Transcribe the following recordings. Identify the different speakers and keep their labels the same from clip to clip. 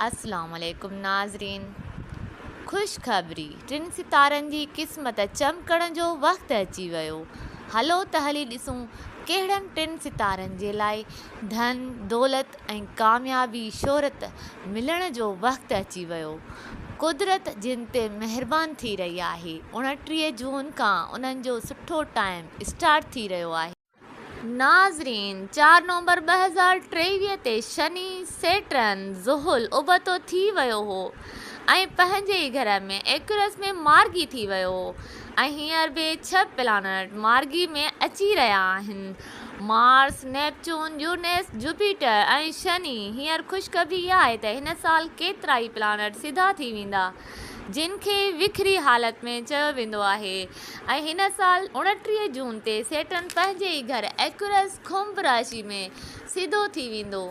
Speaker 1: अस्सलाम वालेकुम नाज़रीन। ख़ुशख़बरी, टिन सितारनि जी क़िस्मत चमकण जो वक़्तु अची वियो। हलो त हली ॾिसूं कहिड़नि टिन सितारनि जे लाइ धन दौलत ऐं कामयाबी शोहरत मिलण जो वक़्तु अची वियो। कुदरत जिन ते महिरबान थी रही आहे। 29 जून खां उन्हनि जो सुठो टाइम स्टार्ट थी रहियो आहे। नाज़रीन, 4 नवंबर 2023 ते शनि सेटर्न ज़ुहुल उबतो थी वियो हो ऐं पंहिंजे ई घर में एक्यूरस में मार्गी थी वियो हो ऐं हींअर बि 6 प्लानट मार्गी में अची रहिया आहिनि। मार्स, नेपच्यून, यूरेनस, जुपिटर ऐं शनि। हींअर ख़ुशख़बरी इहा आहे त हिन साल केतिरा ई प्लानट सिधा थी वेंदा जिन खे विखरी हालत में चयो वेंदो आहे ऐं हिन साल 29 जून ते सेटर्न पंहिंजे ई घर एक्यूरस कुंभ राशि में सिधो थी वेंदो।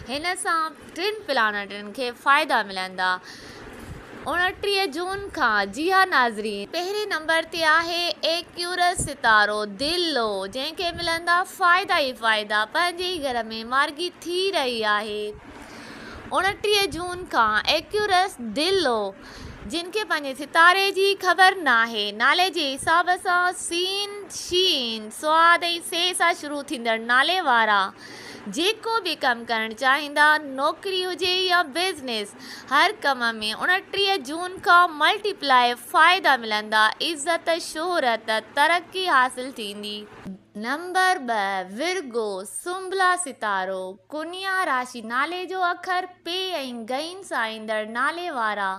Speaker 1: हिन सां टिन प्लानटनि खे फ़ाइदा मिलंदा 29 जून खां। जी हा नाज़रीन, पहिरें नंबर ते आहे एक्यूरस सितारो दिलो, जंहिंखे मिलंदा फ़ाइदा ई फ़ाइदा। पंहिंजे ई घर में मार्गी थी रही आहे 29 जून खां। एक्यूरस दिलो जिन खे पंहिंजे सितारे जी ख़बर नाहे, नाले जे हिसाब सां सीन, शीन, स्वाद ऐं से सां शुरू थींदड़ नाले वारा जेको बि कमु करणु चाहींदा, नौकिरी हुजे या बिज़नेस, हर कम में 29 जून खां मल्टीप्लाई फ़ाइदा मिलंदा। इज़त, शोहरत, तरक़ी हासिल थींदी। नंबर 2 विर्गो सुंबला सितारो, कुनिया राशि, नाले जो अखर पे ऐं गइन सां ईंदड़ नाले वारा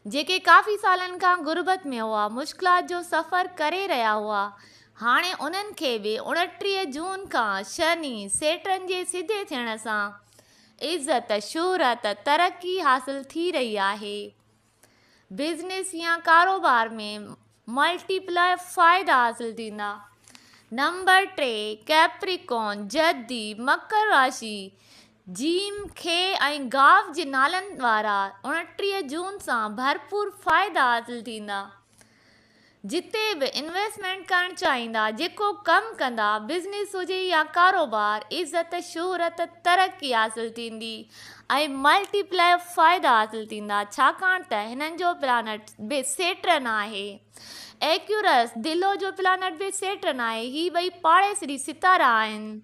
Speaker 1: जेके काफ़ी सालनि खां गुरबत में हुआ, मुश्किलात जो सफ़र करे रहिया हुआ, हाणे उन्हनि खे बि 29 जून खां शनि सेटर्न जे सिधे थियण सां इज़त, शोहरत, तरक़ी हासिल थी रही आहे। बिज़नेस या कारोबार में मल्टीप्लाई फ़ाइदा हासिल थींदा। नंबर 3 कैप्रिकॉर्न जद्दी, मकर राशि, जीम, खे ऐं गाव जे नालनि वारा 29 जून सां भरपूर फ़ाइदा हासिल थींदा। जिते बि इन्वेस्टमेंट करणु चाहींदा, जेको कमु कंदा, बिज़नेस हुजे या कारोबार, इज़त, शोहरत, तरक़ी हासिल थींदी ऐं मल्टीप्लाई फ़ाइदा हासिल थींदा, छाकाणि त हिननि जो प्लानट बि सेटर्न आहे। एक्यूरस दिलो जो प्लानट बि सेटर्न आहे। ही ॿई पाड़ेसरी सितारा आहिनि।